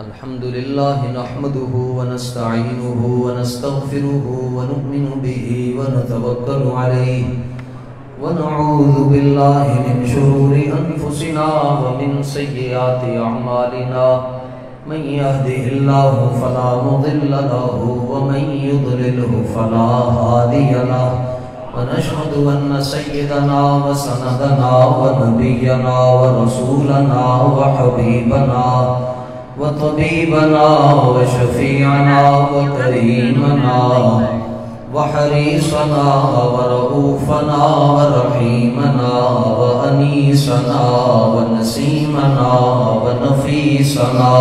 الحمد لله نحمده ونستعينه ونستغفره ونؤمن به ونتوكل عليه ونعوذ بالله من شرور أنفسنا ومن سيئات أعمالنا من يهده الله فلا مضل له ومن يضلله فلا هادي له ونشهد أن سيدنا وسندنا ونبينا ورسولنا وحبيبنا وطبيبنا وشفيعنا وكريمنا وحريصنا ورؤوفنا ورحيمنا وأنيسنا ونسيمنا ونفيسنا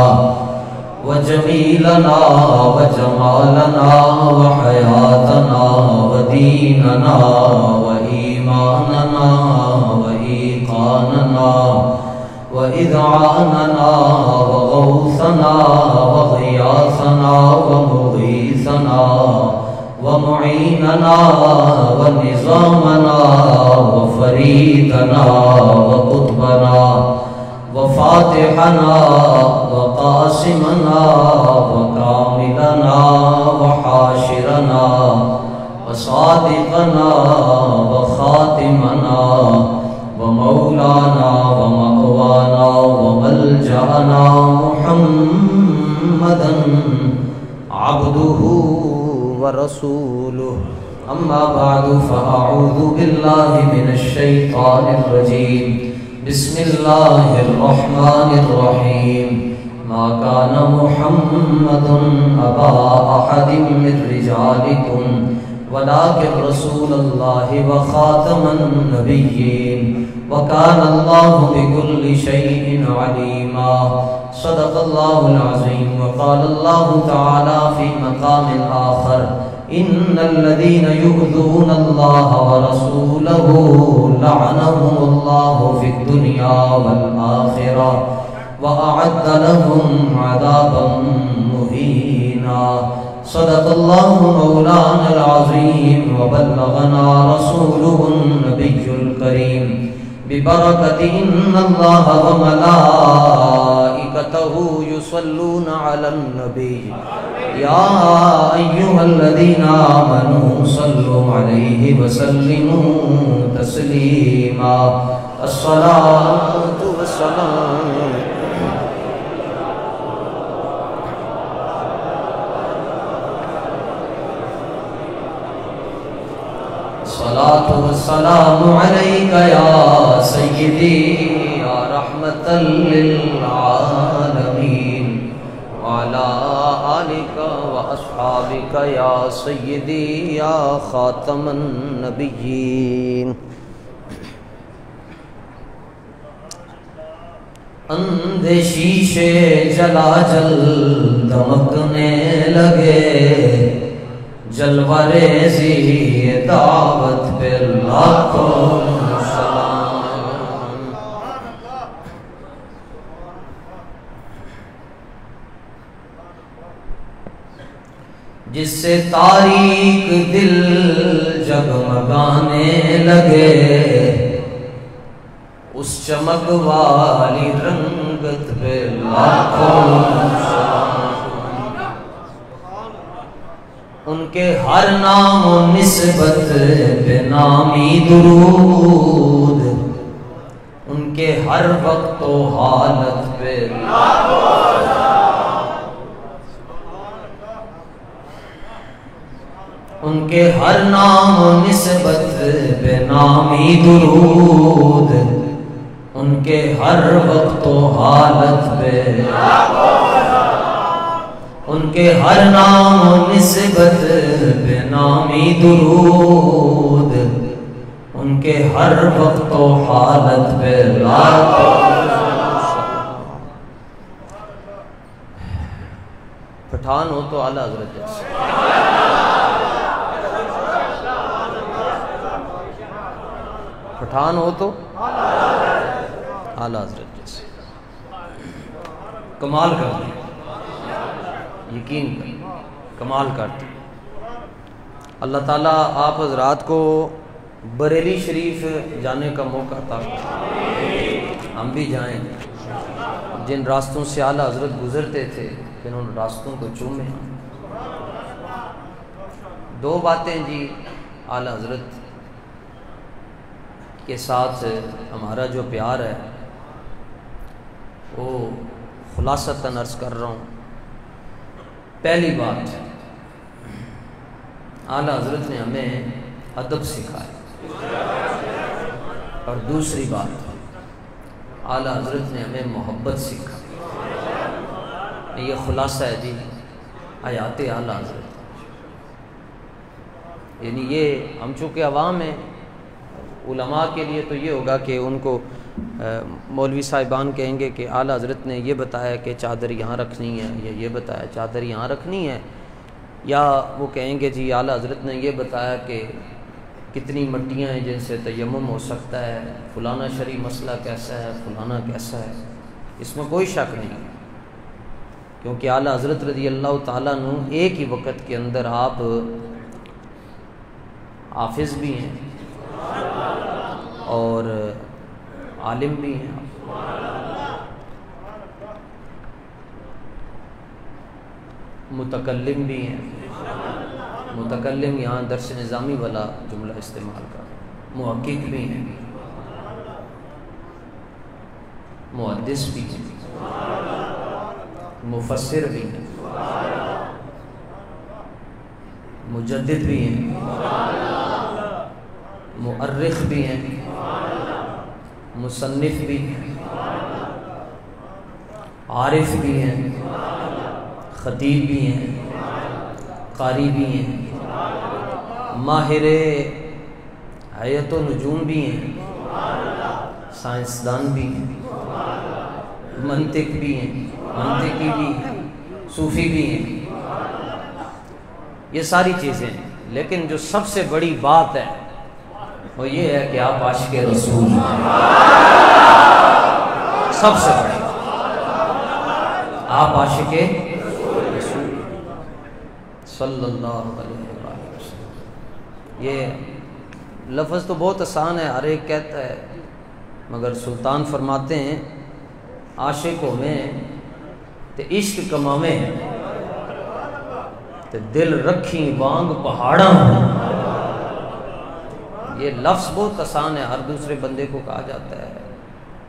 وجميلنا وجمالنا وحياتنا وديننا وإيماننا وإيقاننا وإذعاننا وغوثنا وغياثنا ومغيثنا ومعيننا ونظامنا وفريدنا وقطبنا وفاتحنا وقاسمنا وكاملنا وحاشرنا وصادقنا وخاتمنا ومولانا ومأوانا وملجأنا محمدا عبده ورسوله أما بعد فأعوذ بالله من الشيطان الرجيم بسم الله الرحمن الرحيم ما كان محمد أبا أحد من رجالكم ولكن رسول الله وخاتم النبيين وكان الله بكل شيء عليما صدق الله العظيم وقال الله تعالى في مقام آخر إن الذين يؤذون الله ورسوله لعنهم الله في الدنيا والآخرة وأعد لهم عذابا مهينا صدق الله مولانا العظيم وبلغنا رسوله النبي الكريم ببركة إن الله وملائكته يصلون على النبي يا أيها الذين آمنوا صلوا عليه وسلموا تسليما الصلاة والسلام الصلاة والسلام عليك يا سيدي يا رحمة للعالمين وعلى آلك وأصحابك يا سيدي يا خاتم النبيين اندھے شیشے جلا جل دمکنے لگے جلوہ ریزی دعوت پر لاکھوں سلام جس سے تاریک دل جگمگانے لگے اس چمک والی رنگت پہ لاکھوں سلام ان کے ہر نام و نسبت پہ نامی درود ان کے ہر وقت و حالت پہ ان کے ہر نام و نسبت پہ نامی درود ان کے ہر وقت و حالت پہ ان کے ہر نام و نسبت پہ نامی درود ان کے ہر وقت و حالت پہ لاکھوں پٹھان ہو تو اعلیٰ حضرت جیسے پٹھان ہو تو اعلیٰ حضرت جیسے کمال کر دیں یقین کمال کرتے اللہ تعالیٰ آپ حضرات کو بریلی شریف جانے کا موقع عطا کرے ہم بھی جائیں جن راستوں سے اعلیٰ حضرت گزرتے تھے پھر ان راستوں کو چومے. دو باتیں جی اعلیٰ حضرت کے ساتھ ہمارا جو پیار ہے وہ خلاصتاً عرض کر رہا ہوں. پہلی بات اعلیٰ حضرت نے ہمیں ادب سکھایا، اور دوسری بات اعلیٰ حضرت نے ہمیں محبت سکھائی. یہ خلاصہ ہے جی حیات اعلیٰ حضرت. یعنی یہ ہم چونکہ عوام ہیں، علماء کے لیے تو یہ ہوگا کہ ان کو مولوی صاحبان کہیں گے کہ اعلیٰ حضرت نے یہ بتایا کہ چادر یہاں رکھنی ہے، یا یہ بتایا چادر یہاں رکھنی ہے، یا وہ کہیں گے جی اعلیٰ حضرت نے یہ بتایا کہ کتنی مٹیاں ہیں جن سے تیمم ہو سکتا ہے، فلانا شرعی مسئلہ کیسا ہے، فلانا کیسا ہے. اس میں کوئی شک نہیں، کیونکہ اعلیٰ حضرت رضی اللہ تعالیٰ عنہ ایک ہی وقت کے اندر آپ حافظ بھی ہیں اور عالم بھی ہیں. متکلم بھی ہیں. متکلم یہاں درس نظامی والا جملہ استعمال کر. محقق بھی ہیں، محدث بھی ہیں، مفسر بھی ہیں، مجدد بھی ہیں، مؤرخ بھی ہیں، مصنف بھی ہیں، عارف بھی ہیں، خطیب بھی ہیں، قاری بھی ہیں، ماہر حیات و نجوم بھی ہیں، سائنسدان بھی ہیں، منطق بھی ہیں، منطقی بھی ہیں، صوفی بھی ہیں. یہ ساری چیزیں ہیں، لیکن جو سب سے بڑی بات ہے وہ یہ ہے کہ آپ عاشق رسول ہیں. سب سے بڑی آپ عاشق رسول صلی اللہ علیہ وسلم. یہ لفظ تو بہت آسان ہے، ہر ایک کہتا ہے، مگر سلطان فرماتے ہیں عاشقوں میں تے عشق کماویں تے دل رکھی وانگ پہاڑاں. یہ لفظ بہت آسان ہے، ہر دوسرے بندے کو کہا جاتا ہے.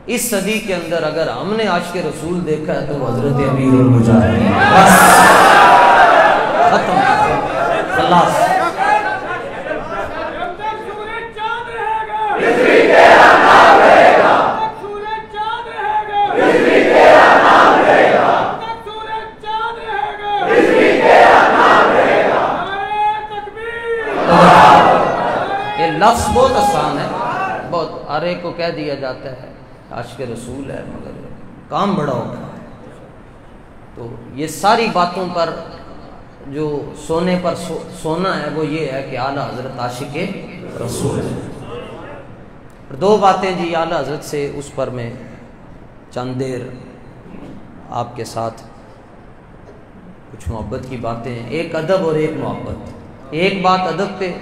اس صدی کے اندر اگر ہم نے عاشق رسول دیکھا ہے تو حضرت امیر المجاہدین. بس ختم، خلاص. لفظ بہت آسان ہے، بہت ہر ایک کو کہہ دیا جاتا ہے عاشق رسول ہے، مگر کام بڑا ہوتا ہے. تو یہ ساری باتوں پر جو سونے پر سونا ہے وہ یہ ہے کہ اعلیٰ حضرت عاشق رسول ہے. دو باتیں جی اعلیٰ حضرت سے اس پر میں چند دیر آپ کے ساتھ کچھ محبت کی باتیں ہیں. ایک ادب اور ایک محبت. ایک بات ادب پہ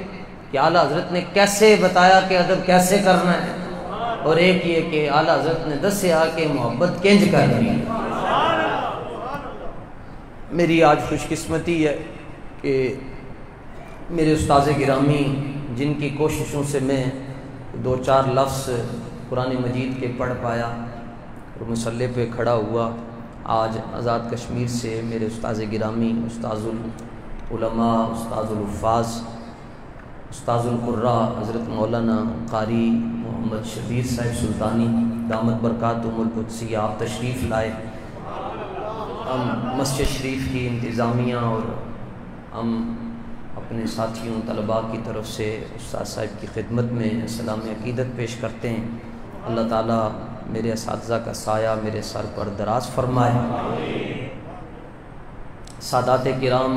کہ اعلیٰ حضرت نے کیسے بتایا کہ ادب کیسے کرنا ہے، اور ایک یہ کہ اعلیٰ حضرت نے دسیا کہ محبت کنج کرنی ہے. میری آج خوش قسمتی ہے کہ میرے استاذ گرامی جن کی کوششوں سے میں دو چار لفظ قرآن مجید کے پڑھ پایا اور مصلی پہ کھڑا ہوا. آج آزاد کشمیر سے میرے استاذ گرامی، استاذ العلماء، استاذ الحفاظ، استاذ القراء حضرت مولانا قاری محمد شبیر صاحب سلطانی دامت برکاتہم القدسیہ آپ تشریف لائے. ہم مسجد شریف کی انتظامیہ اور ہم اپنے ساتھیوں طلباء کی طرف سے استاد صاحب کی خدمت میں سلام عقیدت پیش کرتے ہیں. اللہ تعالیٰ میرے اساتذہ کا سایہ میرے سر پر دراز فرمائے. سادات کرام،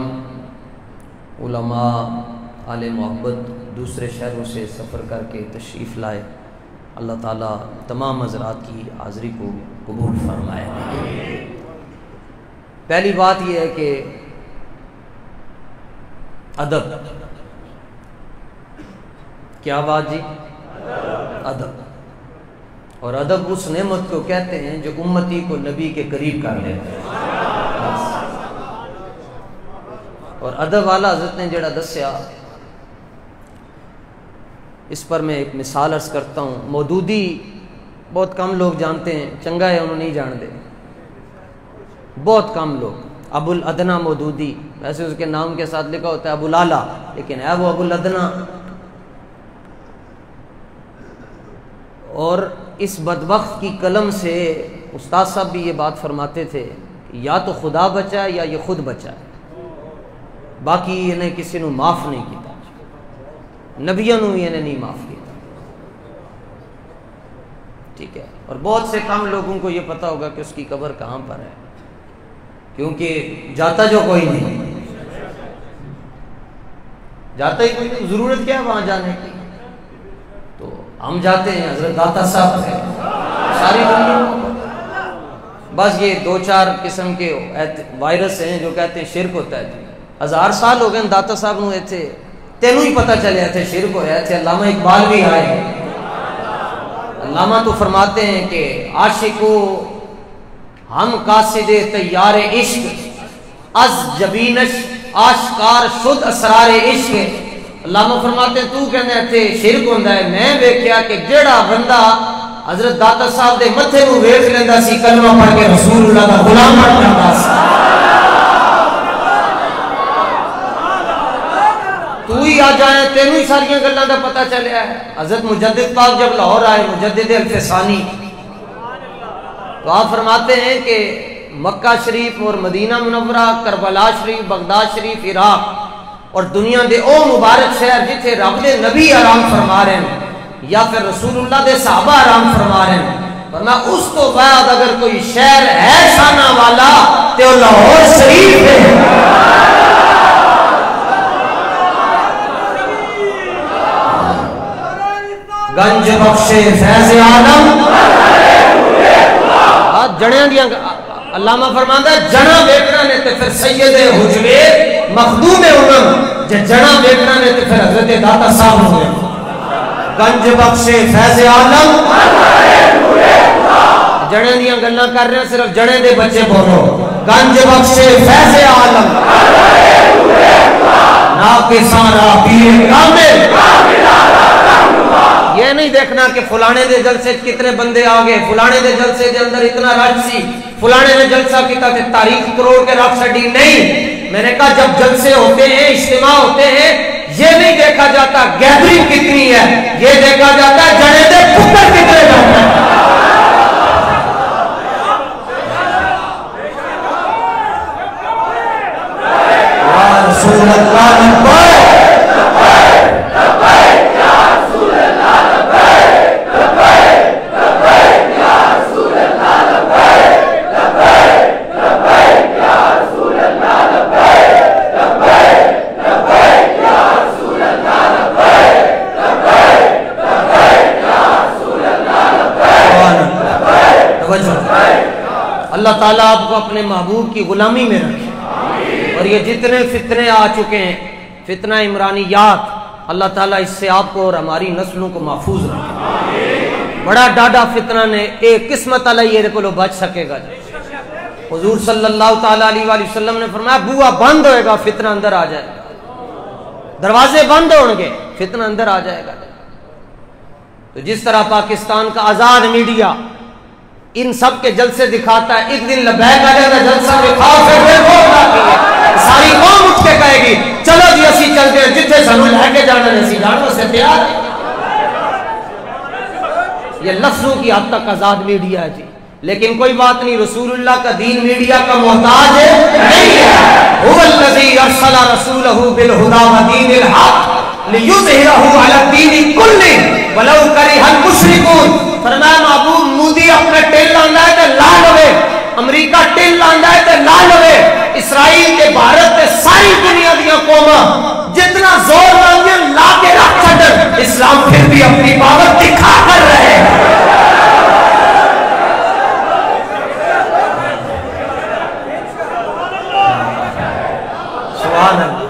علماء، اہل محبت دوسرے شہروں سے سفر کر کے تشریف لائے. اللہ تعالیٰ تمام حضرات کی حاضری کو قبول فرمائے. پہلی بات یہ ہے کہ ادب. کیا بات جی؟ ادب. اور ادب اس نعمت کو کہتے ہیں جو امتی کو نبی کے قریب کر دیتا ہے. اور ادب والا حضرت نے جڑا دسیا اس پر میں ایک مثال عرض کرتا ہوں. مودودی بہت کم لوگ جانتے ہیں, چنگا ہے انہوں نہیں جانتے, بہت کم لوگ. ابو الادنا مودودی, ویسے اس کے نام کے ساتھ لکھا ہوتا ہے ابو لالا, لیکن ہے وہ ابو الادنا. اور اس بدبخت کی قلم سے استاد صاحب بھی یہ بات فرماتے تھے کہ یا تو خدا بچا یا یہ خود بچا, باقی انہیں کسی نے معاف نہیں کیتا, نبیوں نے انہیں نہیں معاف کیا. ٹھیک ہے. اور بہت سے کم لوگوں کو یہ پتا ہوگا کہ اس کی قبر کہاں پر ہے, کیونکہ جاتا جو کوئی نہیں, جاتا ہی کوئی نہیں, ضرورت کیا ہے وہاں جانے کی. تو ہم جاتے ہیں, حضرت داتا صاحب تھے, ساری دنیا کو بس یہ 2-4 قسم کے وائرس ہیں جو کہتے ہیں شرک ہوتا ہے. 1000 سال ہو گئے داتا صاحب نو ایتھے, تینوں ہی پتہ چلے تھے شرک ہوا تھے. علامہ اقبال بھی آئے, علامہ تو فرماتے ہیں کہ عاشقو ہم قاصد تیار عشق از جبینش آشکار شد اسرار عشق. علامہ فرماتے ہیں تو کہنے تھے شرک ہوندا ہے, میں ویکھیا کہ جڑا بندہ حضرت داتا صاحب دے متھے نو ویکھ لیندا سی, کلمہ پڑھ کے رسول اللہ دا غلام بن جاندا سی. تو ہی آ جائے, تینوں ہی ساری گلاں دا پتہ چلیا ہے. حضرت مجدد پاک جب لاہور آئے, مجدد الفسانی, تو آپ فرماتے ہیں کہ مکہ شریف اور مدینہ منورہ, کربلا شریف, بغداد شریف, عراق اور دنیا دے او مبارک شہر جتھے رب دے نبی آرام فرما رہے ہیں یا پھر رسول اللہ دے صحابہ آرام فرما رہے ہیں, ورنہ اس تو بعد اگر کوئی شہر ہے شانہ والا تو لاہور شریف ہے. گنج بخشے فیض عالم جڑیاں دیاں. علامہ فرماتا ہے جنا ویکھنا نے تے پھر سید حجوے مخدوم امم, جے جنا ویکھنا نے تے پھر حضرت داتا صاحب ہوئے. گنج بخشے فیض عالم, جڑے دیاں گلاں کر رہے ہیں, صرف جڑے دے بچے بولو. گنج بخشے فیض عالم ناقصاں را پیر کامل. یہ نہیں دیکھنا کہ فلانے دے جلسے کتنے بندے آگے, فلانے دے جلسے دے اندر اتنا رش سی, فلانے نے جلسہ کیتا تے تاریخ کروڑ کے رکھ چھڈی. نہیں, میں نے کہا جب جلسے ہوتے ہیں, اجتماع ہوتے ہیں, یہ نہیں دیکھا جاتا گیدرنگ کتنی ہے, یہ دیکھا جاتا ہے جنے دے پتر کتنے جاتے ہیں. یا رسول اللہ اللہ تعالیٰ آپ کو اپنے محبوب کی غلامی میں رکھے. اور یہ جتنے فتنے آ چکے ہیں, فتنہ عمرانیات, اللہ تعالیٰ اس سے آپ کو اور ہماری نسلوں کو محفوظ رکھے. بڑا ڈاڈا فتنہ نے ایک قسمت علیہ یہ کو بچ سکے گا. حضور صلی اللہ تعالیٰ علیہ وآلہ وسلم نے فرمایا بوا بند ہوئے گا, فتنہ اندر آ جائے گا, دروازے بند ہوں گے, فتنہ اندر آ جائے گا. تو جس طرح پاکستان کا آزاد میڈیا ان سب کے جلسے دکھاتا ہے, ایک دن لبیک آ جائے گا جلسہ دکھاؤ, پھر ساری قوم اٹھ کے کہے گی چلو جی اسی چلتے ہیں, جتنے سانو لے کے جانا اسی جانوں سے تیار ہے. یہ لفظوں کی حد تک آزاد میڈیا ہے جی, لیکن کوئی بات نہیں, رسول اللہ کا دین میڈیا کا محتاج نہیں ہے. هو الذی ارسل رسولہ بالہدی ودین الحق لیظہرہ علی الدین کلہ ولو کرہ المشرکون. فرمایا محبوب مودی اپنا ٹیل لاندہ ہے تے لا لوے, امریکہ ٹیل لاندہ ہے تے لا لوے, اسرائیل کے بھارت تے ساری دنیا دیا قوماں جتنا زور لاندیاں لا کے رکھ چھڈن, اسلام پھر بھی اپنی باوت دکھا کر رہے. سبحان اللہ.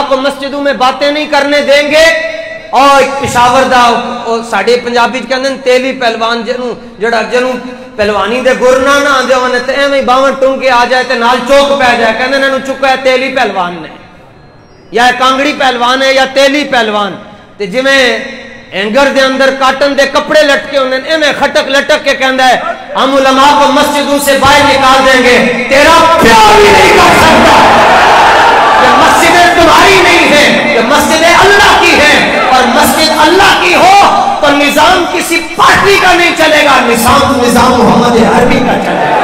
کو مسجدوں میں باتیں نہیں کرنے دیں گے. اور پشاور دا ساڈے پنجابی چ کہندے تیلی پہلوان جنوں پہلوانی دے گر نہ آندے ہون تے ایویں باواں ٹنگ کے آ جائے تے نال چوک پہ جائے کہندے انہاں نوں چکا ہے تیلی پہلوان نے یا کانگڑی پہلوان ہے یا تیلی پہلوان. تے جویں اینگر دے اندر کاٹن دے کپڑے لٹکے ہوندے ایویں کھٹک لٹک کے کہندا ہے ہم علماء کو مسجدوں سے باہر نکال دیں گے. تیرا پیار بھی نہیں کر سکتا کہ مسجدیں تمہاری نہیں ہیں، کہ مسجدیں اللہ کی ہیں، اور مسجد اللہ کی ہو تو نظام کسی پارٹی کا نہیں چلے گا، نظام محمد عربی کا چلے گا.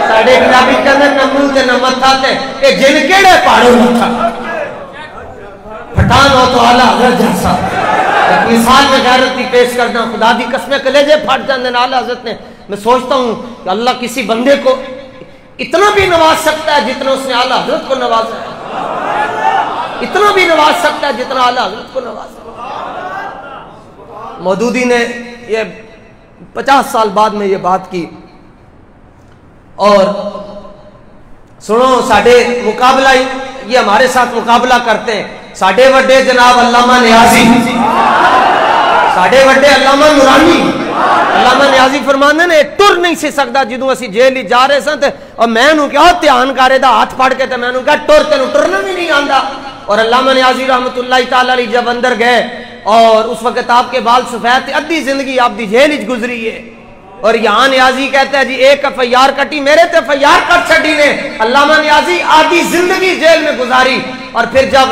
ساڈے پنجابی کہندے نہ منہ تے نہ متھا تے اے جن کیڑے پاڑو متھا پٹھان ہو تو اعلیٰ حضرت جیسا. مثال میں غیرت کی پیش کرنا خدا دی قسمیں کلیجے پھٹ جاندے اعلیٰ حضرت نے. میں سوچتا ہوں کہ اللہ کسی بندے کو اتنا بھی نواز سکتا ہے جتنا اس نے اعلیٰ حضرت کو نوازا ہے، اتنا بھی نواز سکتا ہے جتنا اعلیٰ حضرت کو نوازا ہے. مودودی نے یہ 50 سال بعد میں یہ بات کی. اور سنو ساڈے مقابلہ یہ ہمارے ساتھ مقابلہ کرتے ہیں ساڈے وڈے جناب علامہ نیازی، ساڈے وڈے علامہ نورانی. علامہ نیازی فرماندے نے ٹر نہیں سی سکدا جدوں اسی جیل جا رہے سن تے اور میں نوں کہا دھیان کرے دا ہاتھ پھڑ کے تے میں نوں کہا ٹر تینوں ٹرنا بھی نہیں آندا. اور علامہ نیازی رحمت اللہ تعالی علیہ جب اندر گئے اور اس وقت آپ کے بال سفید تھے، ادھی زندگی آپ دی جیل وچ گزری ہے. اور یہاں نیازی کہتا ہے جی ایک FIR کٹی میرے تے FIR کٹ چھڈی نے. علامہ نیازی آدھی زندگی جیل میں گزاری اور پھر جب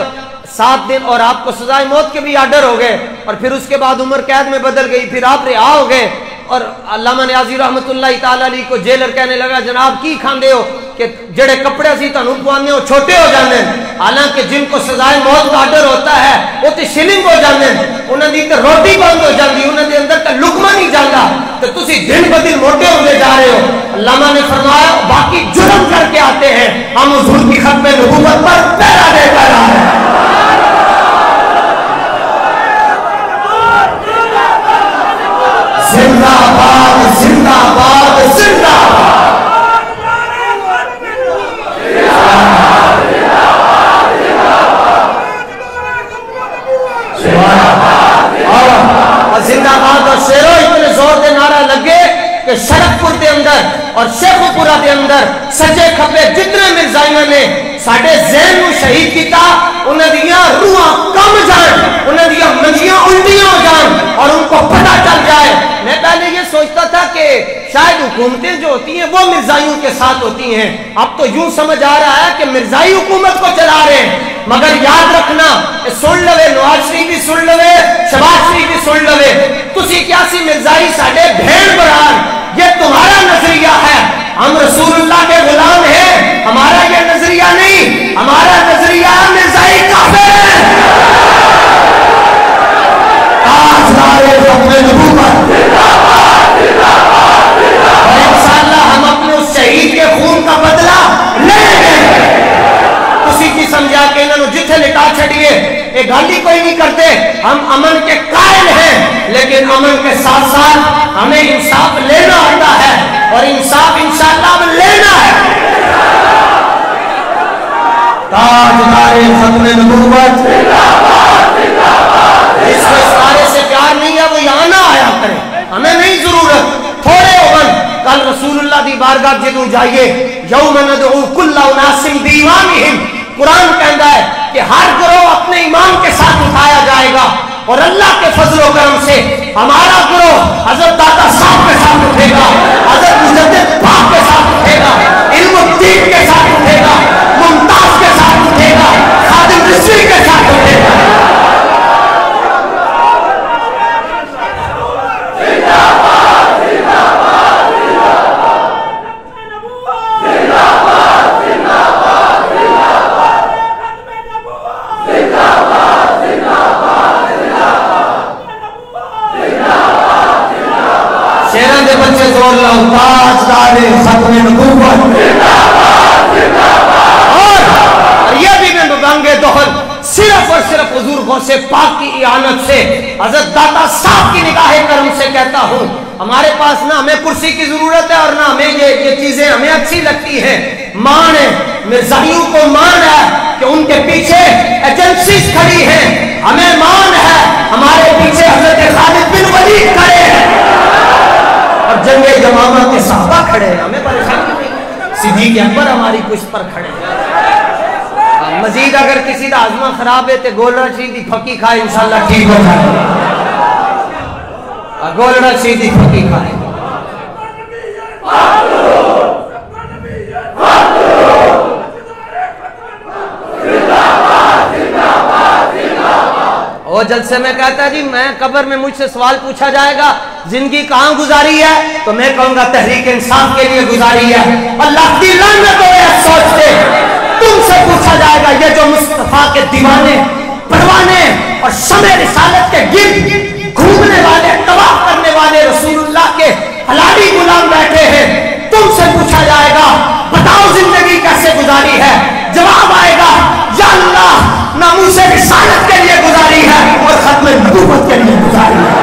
7 دن اور آپ کو سزائے موت کے بھی آرڈر ہو گئے اور پھر اس کے بعد عمر قید میں بدل گئی، پھر آپ رہا ہو گئے. اور علامہ نیازی رحمت اللہ تعالی علیہ کو جیلر کہنے لگا جناب کی کھاندے ہو کہ جڑے کپڑے اسی تانوں پوانے ہو چھوٹے ہو جاندے ہیں، حالانکہ جن کو سزائے موت کا آرڈر ہوتا ہے وہ تے شلنگ ہو جاندے ہیں، انہاں دی تے روٹی بند ہو جاندی، انہاں دے اندر تے لقمہ نہیں جاندا، تے تسی دن بدن موٹے ہوندے جا رہے ہو. علامہ نے فرمایا باقی جرم کر کے آتے ہیں، ہم حضور کی ختم نبوت پر پہرا دے کر آ رہے ہیں. زندہ باد زندہ باد زندہ زندہ باد. اور شیرو اتنے زور دے نعرہ لگے کہ سڑک پور دے اندر اور شیخو پورا دے اندر سجے کھپے جتنے مرزائیاں نے ساڑھے ذہن کو شہید کیتا انہیں دیا روحاں کم جان، انہیں دیا منجیاں الٹیاں ہو جان اور ان کو پتہ چل جائے. میں پہلے یہ سوچتا تھا کہ شاید حکومتیں جو ہوتی ہیں وہ مرزائیوں کے ساتھ ہوتی ہیں، اب تو یوں سمجھ آ رہا ہے کہ مرزائی حکومت کو چلا رہے ہیں. مگر یاد رکھنا سن لوے نواز شریف بھی سن لوے شہباز شریف بھی سن لوے تسی کیا سی مرزائی ساڑھے بھیڑ بران یہ تمہارا نظریہ ہے. ہم رسول اللہ کے غلام ہیں، ہمارا یہ نظریہ نہیں، ہمارا نظریہ مرزائی کافر ہے. اور انشاءاللہ ہم اپنے اس شہید کے خون کا بدلہ لیں گے. کسی کی سمجھا کہ انہوں نے جتھے لٹا چھڑیے ایک گالی کوئی نہیں کرتے. ہم امن کے قائل ہیں لیکن امن کے ساتھ ساتھ ہمیں انصاف لینا ہوتا ہے اور انصاف انشاءاللہ ہم لینا ہے. تاجدار ختم نبوت اس کو اس بارے سے پیار نہیں ہے وہ یہاں نہ آیا کرے، ہمیں نہیں ضرورت. تھوڑے اوبن کل رسول اللہ دی بارگاہ جدوں جائیے یوم ندعو کل اناس بایمانہم، قرآن کہندا ہے کہ ہر گروہ اپنے ایمان کے ساتھ اٹھایا جائے گا اور اللہ کے فضل و کرم سے ہمارا گروہ حضرت داتا صاحب کے ساتھ اٹھے گا، حضرت مجدد پاک کے ساتھ اٹھے گا، علم الدین کے ساتھ اٹھے گا، ممتاز کے ساتھ اٹھے گا، خادم رضوی کے ساتھ اٹھے گا. شیران دے بچے زور لاؤ تاجدار ختم نبوت. اور یہ بھی میں بانگے دہل صرف اور صرف حضور غوث پاک کی اعانت سے حضرت داتا صاحب کی نگاہ کرم سے کہتا ہوں ہمارے پاس نہ ہمیں کرسی کی ضرورت ہے اور نہ ہمیں یہ چیزیں ہمیں اچھی لگتی ہیں. مان ہے مرزائیوں کو مان ہے کہ ان کے پیچھے ایجنسیز کھڑی ہیں. ہمیں مان ہے ہمارے پیچھے حضرت خالد بن ولید کھڑے ہیں اور جنگ یمامہ کے صحابہ کھڑے ہیں. ہمیں پریشانی نہیں. صدیق اکبر ہماری پشت پر کھڑے ہیں. مزید اگر کسی کا ہاضمہ خراب ہے تو گولڑا شیدی پھکی کھائے انشاءاللہ ٹھیک ہو جائے. گولڑا شیدی پھکی کھائے. وہ جلسے میں کہتا ہے جی میں قبر میں مجھ سے سوال پوچھا جائے گا زندگی کہاں گزاری ہے تو میں کہوں گا تحریک انصاف کے لیے گزاری ہے. اللہ کی لعنت ہو یہ سوچتے تم سے پوچھا جائے گا یہ جو مصطفیٰ کے دیوانے پروانے اور شمع رسالت کے گرد گھومنے والے طواف کرنے والے رسول اللہ کے حلالی غلام بیٹھے ہیں تم سے پوچھا جائے گا بتاؤ زندگی کیسے گزاری ہے. جواب آئے گا یا اللہ ناموس رسالت کے لیے گزاری ہے اور ختم نبوت کے لیے گزاری ہے.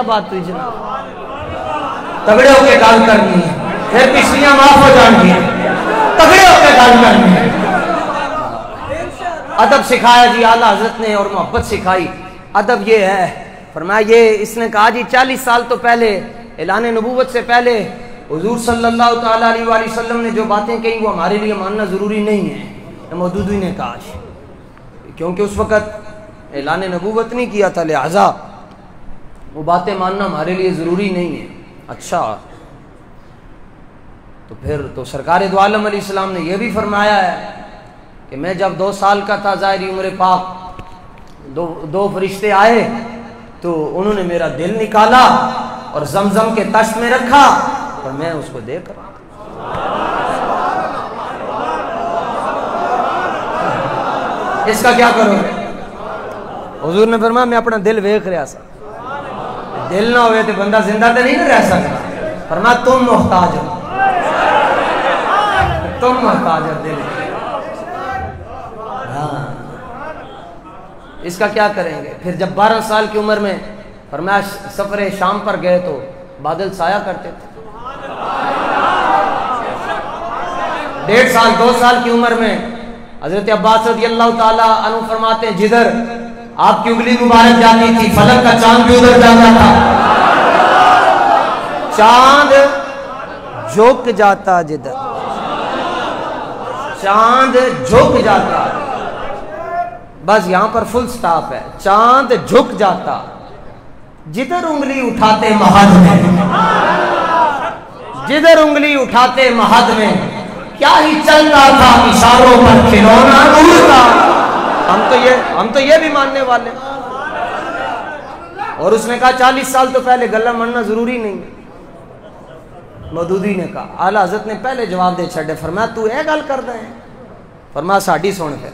بات ہوئی جناب تگڑے ہو کے گال کرنی ہے پھر پچھلیاں معاف ہو جانگی تگڑے ہو کے گال کرنی ہے. ادب سکھایا جی اعلیٰ حضرت نے اور محبت سکھائی. ادب یہ ہے فرمایا یہ اس نے کہا جی 40 سال تو پہلے اعلان نبوت سے پہلے حضور صلی اللہ تعالیٰ علیہ وآلہ وسلم نے جو باتیں کہیں وہ ہمارے لیے ماننا ضروری نہیں ہے. مودودی نے کہا کیونکہ اس وقت اعلان نبوت نہیں کیا تھا لہذا وہ باتیں ماننا ہمارے لیے ضروری نہیں ہے. اچھا تو پھر تو سرکار دو عالم علیہ السلام نے یہ بھی فرمایا ہے کہ میں جب 2 سال کا تھا ظاہری عمر پاک دو فرشتے آئے تو انہوں نے میرا دل نکالا اور زمزم کے تشت میں رکھا اور میں اس کو دیکھ رہا. اس کا کیا کرو گے؟ حضور نے فرمایا میں اپنا دل دیکھ رہا سا. دل نہ ہوئے تو بندہ زندہ تو نہیں رہ سکتا. فرمایا تم محتاج ہو تم محتاج ہو دل. ہاں اس کا کیا کریں گے؟ پھر جب 12 سال کی عمر میں فرمایا سفر شام پر گئے تو بادل سایہ کرتے تھے. 1.5 سال 2 سال کی عمر میں حضرت عباس رضی اللہ تعالیٰ عنہ فرماتے ہیں جدھر آپ کی انگلی مبارک جاتی تھی فلک کا چاند بھی ادھر جاتا تھا. چاند جھک جاتا جدھر چاند جھک جاتا. بس یہاں پر فل سٹاپ ہے. چاند جھک جاتا جدھر انگلی اٹھاتے مہد میں جدھر انگلی اٹھاتے مہد میں کیا ہی چل رہا تھا اشاروں پر کھلونا اڑتا. ہم تو یہ بھی ماننے والے. اور اس نے کہا 40 سال تو پہلے گلہ مننا ضروری نہیں ہے. مودودی نے کہا اعلیٰ حضرت نے پہلے جواب دے چھڑے. فرمایا تو اے گل کر دے. فرمایا ساڑی سن پہ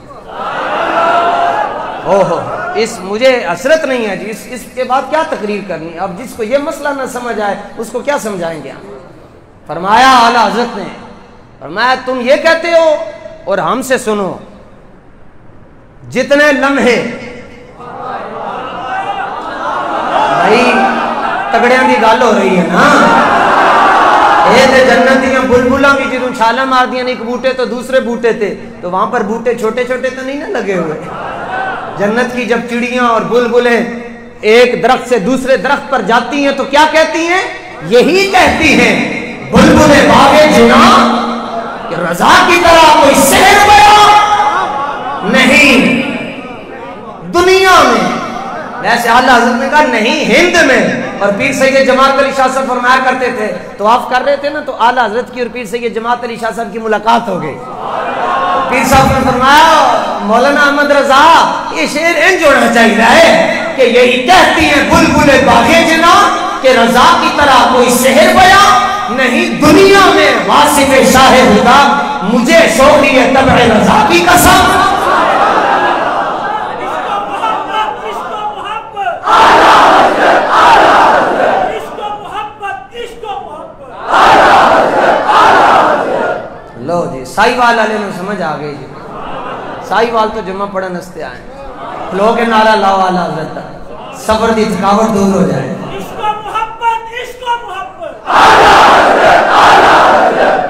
اس مجھے حسرت نہیں ہے جی. اس کے بعد کیا تقریر کرنی ہے؟ اب جس کو یہ مسئلہ نہ سمجھ آئے اس کو کیا سمجھائیں گے؟ فرمایا اعلیٰ حضرت نے فرمایا تم یہ کہتے ہو اور ہم سے سنو جتنے لمحے بھائی تگڑیاں دی گل ہو رہی ہے نا یہ تے جنت دیاں بلبلاں بھی جدوں چھالاں مار دیاں ایک بوٹے تو دوسرے بوٹے تے تو وہاں پر بوٹے چھوٹے چھوٹے تو نہیں نا لگے ہوئے. جنت کی جب چڑیاں اور بلبلیں ایک درخت سے دوسرے درخت پر جاتی ہیں تو کیا کہتی ہیں؟ یہی کہتی ہیں بلبلے باغ جنا کہ رضا کی طرح کوئی سحر بیان نہیں دنیا میں. ویسے اعلیٰ حضرت نے کہا نہیں ہند میں. اور پیر سید جماعت علی شاہ صاحب فرمایا کرتے تھے طواف کر رہے تھے نا تو اعلیٰ حضرت کی اور پیر سید جماعت علی شاہ صاحب کی ملاقات ہو گئی. پیر صاحب نے فرمایا مولانا احمد رضا یہ شعر انج ہونا چاہیے ہے کہ یہی کہتی ہیں بلبلے باغ جنا کہ رضا کی طرح کوئی سحر بیان نہیں دنیا میں. واصف شاہ ہدا مجھے شوقی ہے طبع رضا کی قسم. لو جی سائی وال والے میں سمجھ آ گئی جی. سائی وال تو جمعہ پڑھن ہستے آئے لوگ کے نعرہ لاؤ اعلیٰ حضرت سفر دی تھکاوٹ دور ہو جائے. عشق و محبت عشق و محبت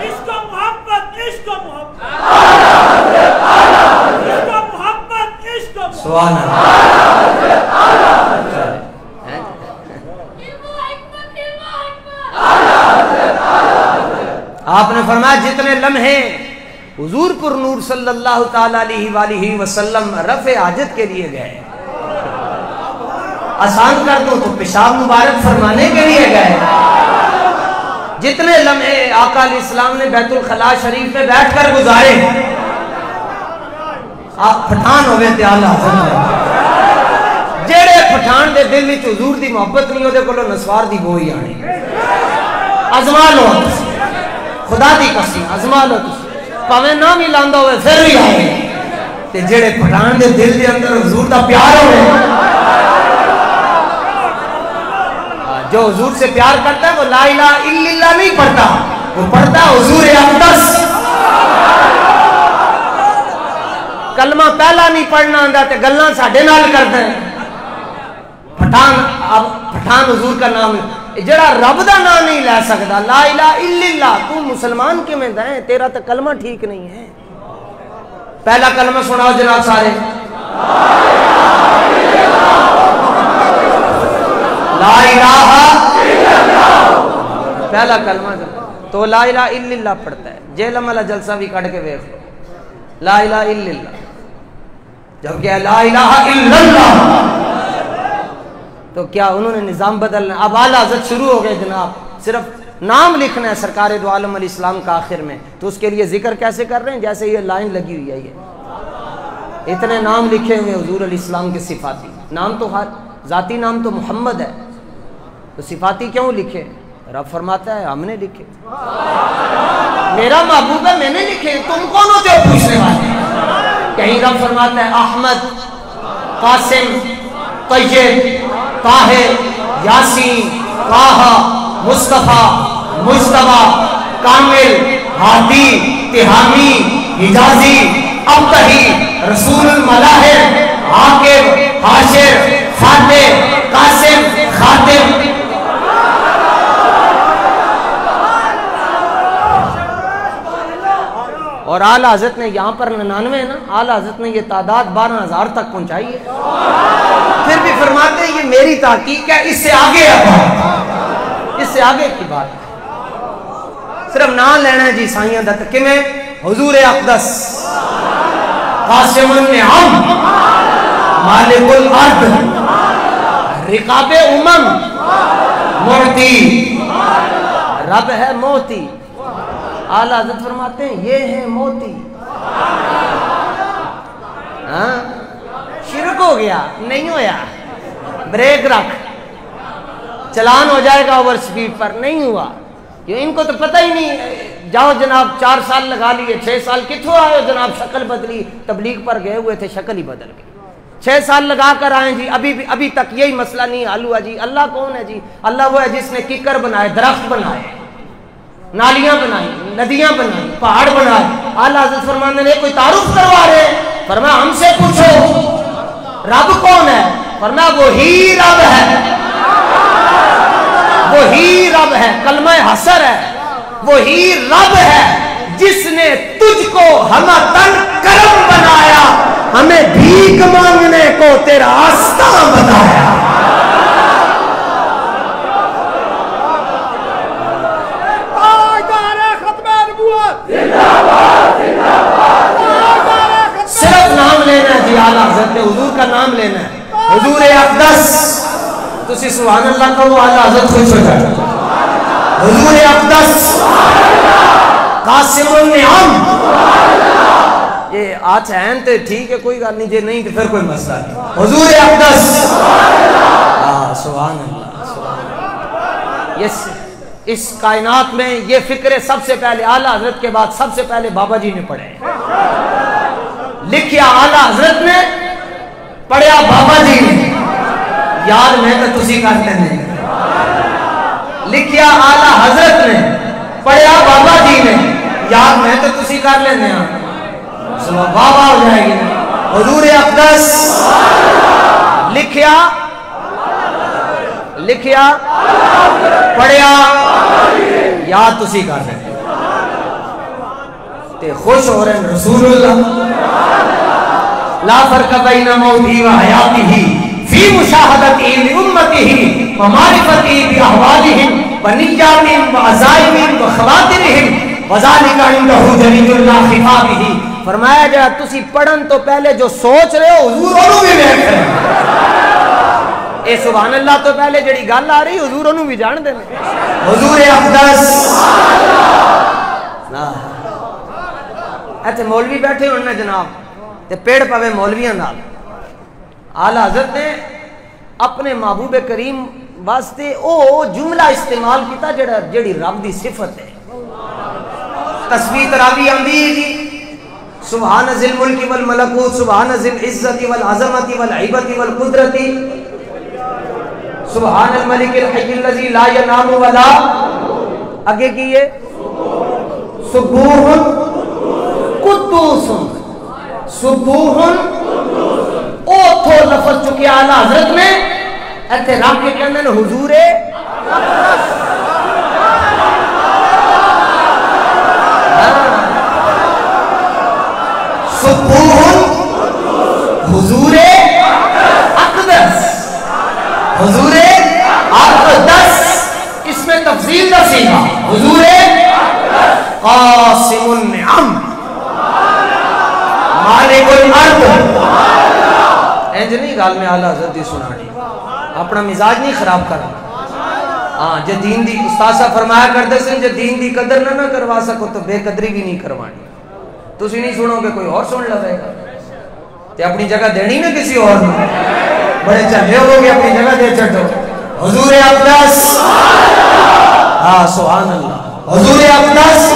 عشق و محبت عشق و محبت عشق و محبت سبحان اللہ. آپ نے فرمایا جتنے لمحے حضور پر نور صلی اللہ تعالی علیہ وآلہ وسلم رفع حاجت کے لیے گئے آسان کر دو تو پیشاب مبارک فرمانے کے لیے گئے. جتنے لمحے آقا علیہ السلام نے بیت الخلاء شریف میں بیٹھ کر گزارے آپ پٹھان ہوئے تھے اعلیٰ حضرت جیڑے پٹھان دے دل وچ حضور دی محبت نہیں ہوتے کولو نسوار دی بو ہی آنی. ازما لو خدا دی قسم ازما لو پاویں نہ بھی لاندا ہوئے پھر بھی آئے تے جڑے پٹھان دے دل دے اندر حضور دا پیار ہوئے جو حضور سے پیار کرتا ہے وہ لا الہ الا اللہ نہیں پڑھتا وہ پڑھتا ہے حضور اقدس. کلمہ پہلا نہیں پڑھنا آندا تے گلاں ساڈے نال کردا ہے. پٹھان حضور کا نام جڑا رب دا نام نہیں لے سکتا لا الہ الا اللہ تو مسلمان کیویں دا ہے تیرا تو کلمہ ٹھیک نہیں ہے. پہلا کلمہ سناؤ جناب سارے لا الہ الا اللہ. پہلا کلمہ تو لا الہ الا اللہ پڑھتا ہے. جیلم والا جلسہ بھی کٹ کے دیکھ لو لا الہ الا اللہ جب کہ لا الہ الا اللہ تو کیا انہوں نے نظام بدلنا. اب اعلیٰ حضرت شروع ہو گئے جناب صرف نام لکھنا ہے سرکار دو عالم علیہ السلام کا آخر میں تو اس کے لیے ذکر کیسے کر رہے ہیں جیسے یہ لائن لگی ہوئی ہے. یہ اتنے نام لکھے ہوئے حضور علیہ السلام کے صفاتی نام تو ذاتی نام تو محمد ہے تو صفاتی کیوں لکھے. رب فرماتا ہے ہم نے لکھے میرا محبوب ہے میں نے لکھے تم کون ہوتے ہو پوچھنے والے. کہیں رب فرماتا ہے احمد قاسم طیب طاہر یاسین طٰہٰ مصطفیٰ مجتبیٰ کامل ہادی تہامی حجازی ابتہی رسول الملاحم عاقب حاشر فاتح قاسم خاتم. اور اعلیٰ حضرت نے یہاں پر 99 نا اعلیٰ حضرت نے یہ تعداد 12,000 تک پہنچائی ہے. پھر بھی فرماتے ہیں یہ میری تحقیق ہے اس سے آگے ہے اس سے آگے کی بات ہے. صرف نام لینا ہے جی سائیاں دا کہ میں حضور اقدس قاسم النعم مالک الارض رقاب امم موتی رب ہے موتی. اعلیٰ حضرت فرماتے ہیں یہ ہے موتی. ہاں شرک ہو گیا نہیں ہویا بریک رکھ چلان ہو جائے گا اوور سپیڈ پر نہیں ہوا. یہ ان کو تو پتہ ہی نہیں. جاؤ جناب 4 سال لگا لیے 6 سال کتوں آئے ہو جناب شکل بدلی تبلیغ پر گئے ہوئے تھے شکل ہی بدل گئی. 6 سال لگا کر آئے جی ابھی تک یہی مسئلہ نہیں حل ہوا جی. اللہ کون ہے جی؟ اللہ وہ ہے جس نے کیکر بنائے درخت بنائے نالیاں بنائی، ندیاں بنائی، پہاڑ بنائے. اعلیٰ حضرت فرمانے نے کوئی تعارف کروا رہے ہیں؟ فرمایا ہم سے پوچھو رب کون ہے؟ فرمایا وہی رب ہے، وہی رب ہے. کلمہ حسر ہے. وہی رب ہے جس نے تجھ کو ہمتن کرم بنایا، ہمیں بھیک مانگنے کو تیرا آستان بتایا. صرف نام لینا ہے جی. اعلیٰ حضرت نے حضور کا نام لینا ہے. حضور اقدس. تسی سبحان اللہ کہو، اعلیٰ حضرت خوش ہو جائے. حضور اقدس قاسم النعم. یہ آج ہیں تو ٹھیک ہے، کوئی گل نہیں، جے نہیں تو پھر کوئی مسئلہ نہیں. حضور اقدس. سبحان اللہ، سبحان اللہ. اس کائنات میں یہ فکرے سب سے پہلے اعلیٰ حضرت کے بعد سب سے پہلے بابا جی نے پڑھے. لکھیا اعلیٰ حضرت نے، پڑھیا بابا جی نے. یاد میں تو تسی کرتے نہیں. لکھیا اعلیٰ حضرت نے، پڑھیا بابا جی نے. یاد میں تو تسی کر لینے ہیں. بابا ہو جائے گی. حضور اقدس. لکھیا پڑھیا یاد تسی کر رہے تے خوش ہو رہے ہیں. رسول اللہ لا فرق بین موتی و حیاتی فی مشاہدتی لامتی و معرفتی باحوالہم و نیاتہم و عزائمہم و خواترہم وذالک عندہ جلیل اللہ خفابہ. فرمایا جا تسی پڑھن تو پہلے جو سوچ رہے ہو حضور انہوں بھی دیکھ رہے ہیں. اے سبحان اللہ تو پہلے جڑی گل آ رہی حضور انہوں بھی جان دے. حضور اقدس. ایتھے مولوی بیٹھے ہونے جناب تے پیڑ پوے مولویاں نال. اعلیٰ حضرت نے اپنے محبوب کریم واسطے او جملہ استعمال کیتا جڑی رب دی صفت ہے. تسبیح تراوی آندی جی سبحان ذی الملک والملکوت سبحان ذی العزت والعظمت والہیبت والقدرت سبحان الملک الحی الذی لا ینام ولا. آگے کیے سبوح قدوس. سبوح او تھو لفظ چکے اعلیٰ حضرت نے ایتھے رب کے کہندے نے حضور سبوح حضور اقدس. حضور اقدس اس میں تفضیل کا صیغہ. حضور قاسم النعم مالک الارض. انج نہیں گل میں اعلیٰ حضرت دی سنانی، اپنا مزاج نہیں خراب کرنا. ہاں جے دین دی استاد صاحب فرمایا کرتے سن جے دین دی قدر نہ کروا سکو تو بے قدری بھی نہیں کروانی. تسی نہیں سنو گے کوئی اور سن لے گا تے اپنی جگہ دینی نا کسی اور نے. بڑے چلے ہو گے اپنی جگہ دے چھڈو. حضور اقدس. ہاں سبحان اللہ. حضور اقدس.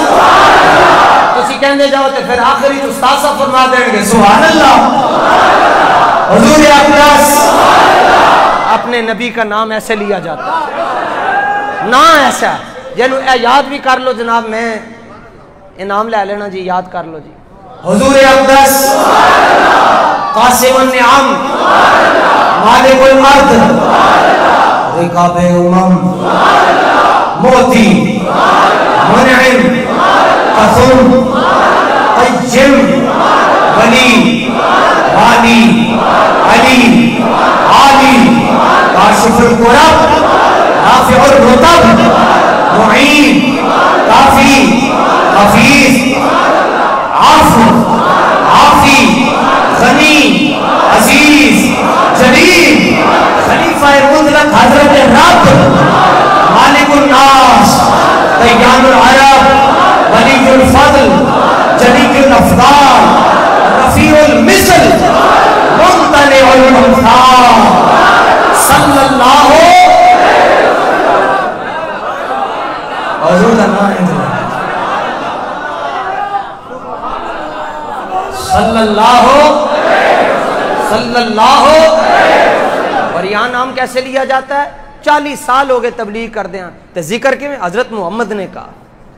تسی کہندے جاؤ تے پھر آخری استاد صاحب فرما دیں گے سبحان اللہ. حضور اقدس. اپنے نبی کا نام ایسے لیا جاتا ہے نا ایسا جنو اے یاد بھی کر لو جناب. میں انعام لے لینا جی، یاد کر لو جی. حضور اقدس قاسم النعم مالک الارض رکاب امم موتی منعم قسم قیم ولی والی علی عالی کاشف الکرب رافع الرتب معین کافی حفیظ عافو عافی غنی عزیز جلیل خلیفہ مطلق حضرت رب مالک الناس دیان العرب ولی الفضل جلیل الافضال رفیع المثل ممتنع الامثال صلی اللہ حضور اللہ صلی اللہ. اور یہاں نام کیسے لیا جاتا ہے؟ 40 سال ہو گئے تبلیغ کر دیں تو ذکر کے میں حضرت محمد نے کہا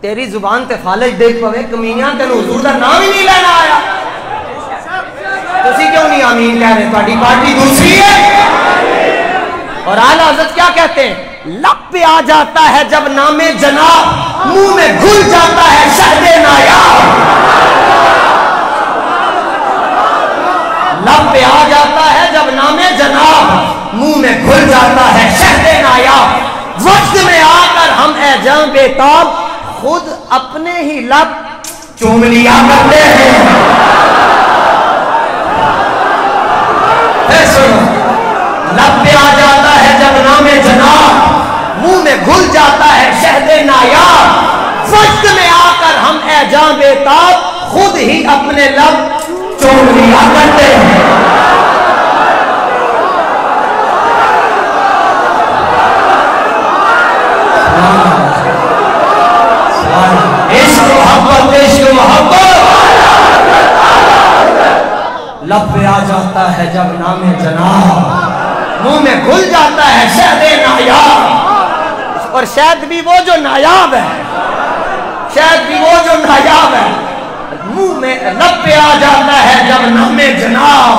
تیری زبان تے فالج دیکھ پوے کمینیاں تینوں حضور دا نام ہی نہیں لینا آیا. تسی کیوں نہیں آمین کہہ رہے؟ تہاڈی پارٹی دوسری ہے. اور اعلیٰ حضرت کیا کہتے ہیں؟ لب پہ آ جاتا ہے جب نام جناب، منہ میں گھل جاتا ہے شہد نایاب. لب پہ آ جاتا ہے جب نام جناب، منہ میں گھل جاتا ہے شہد نایاب. وقت میں آ کر ہم اے جاں بے تاب، خود اپنے ہی لب چوم لیا کرتے ہیں. لب پہ آ جاتا ہے جب نام جناب، منہ میں گھل جاتا ہے شہد نایاب. وقت میں آ کر ہم اے جاں بے تاب، خود ہی اپنے لب چوم لیا کرتے ہیں. عشق محبت، عشق محبت. لب پہ آ جاتا ہے جب نام جناب، منہ میں گھل جاتا ہے شہد نایاب. اور شہد بھی وہ جو نایاب ہے، شہد بھی وہ جو نایاب ہے. منہ میں لب پہ آ جاتا ہے جب نام جناب،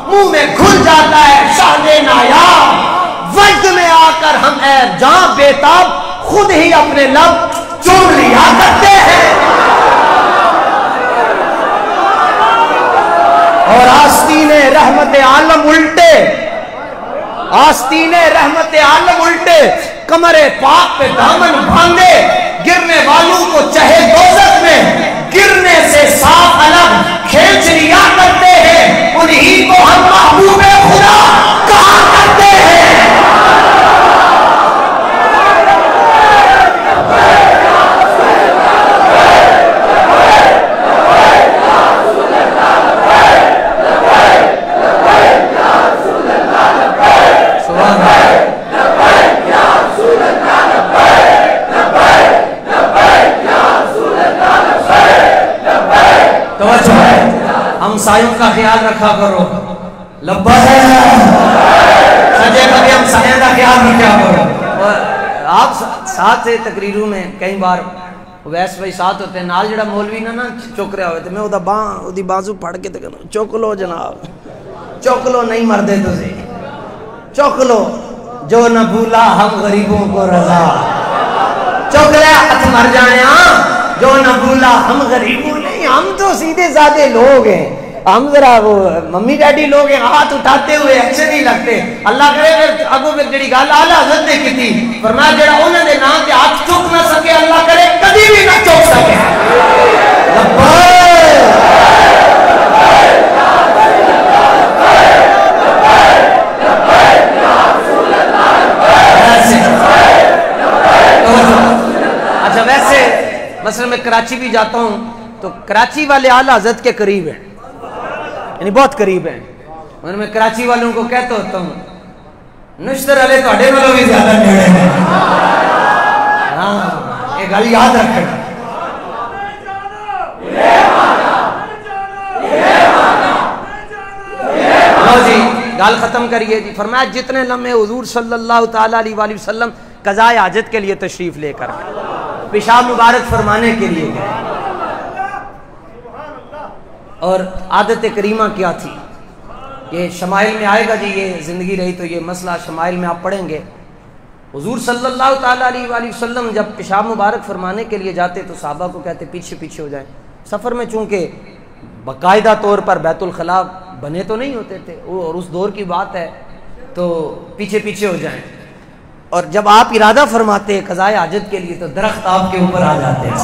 منہ میں گھل جاتا ہے شہد نایاب. وقت میں آ کر ہم اے جاں بے تاب، خود ہی اپنے لب چوم لیا کرتے ہیں. اور آستین رحمت عالم الٹے، آستین رحمت عالم الٹے، کمر پاک پہ دامن باندھے، گرنے والوں کو چہے دوزخ میں گرنے سے صاف الگ کھینچ لیا کرتے ہیں. انہی کو ہم محبوب خدا کہا کرتے ہیں. ہمسایوں کا خیال رکھا کرو. لبیک. سجے کبھی ہمسایوں کا خیال رکھا کرو. اور آپ ساتھ سے تقریروں میں کئی بار ویس بھائی ساتھ ہوتے ہیں، نال جڑا مولوی نہ چک رہا ہوئے تو میں او دی بازو پھڑ کے تے کہنا چک لو جناب، چک لو، نہیں مردے تسی، چک لو. جو نہ بھولا ہم غریبوں کو رضا، چک لے ہاتھ مر جانے. جو نہ بھولا ہم غریبوں، نہیں ہم تو سیدھے سادے لوگ ہیں، ہم ذرا وہ ممی ڈیڈی لوگ ہیں، ہاتھ اٹھاتے ہوئے اچھے نہیں لگتے. اللہ کرے پھر اگوں پھر جڑی گل اعلیٰ حضرت نے کی تھی، فرمایا جڑا انہوں نے نام تے ہاتھ چک نہ سکے، اللہ کرے کبھی بھی نہ چک سکے. اچھا ویسے مثلا میں کراچی بھی جاتا ہوں تو کراچی والے اعلیٰ حضرت کے قریب ہیں، یعنی بہت قریب ہیں. اور میں کراچی والوں کو کہتا ہوتا ہوں نشتر والے تھوڑے والوں بھی زیادہ نیڑے ہیں. ہاں یہ گل یاد رکھنا. لو جی گل ختم کریے جی. فرمایا جتنے لمحے حضور صلی اللہ تعالیٰ علیہ وآلہ وسلم قضاء حاجت کے لیے تشریف لے کر پیشاب مبارک فرمانے کے لیے گئے، اور عادت کریمہ کیا تھی، یہ شمائل میں آئے گا جی، یہ زندگی رہی تو یہ مسئلہ شمائل میں آپ پڑھیں گے. حضور صلی اللہ تعالیٰ علیہ وآلہ وسلم جب پیشاب مبارک فرمانے کے لیے جاتے تو صحابہ کو کہتے پیچھے پیچھے ہو جائیں. سفر میں چونکہ باقاعدہ طور پر بیت الخلاء بنے تو نہیں ہوتے تھے، اور اس دور کی بات ہے تو پیچھے پیچھے ہو جائیں. اور جب آپ ارادہ فرماتے قضاء حاجت کے لیے تو درخت آپ کے اوپر آ جاتے ہیں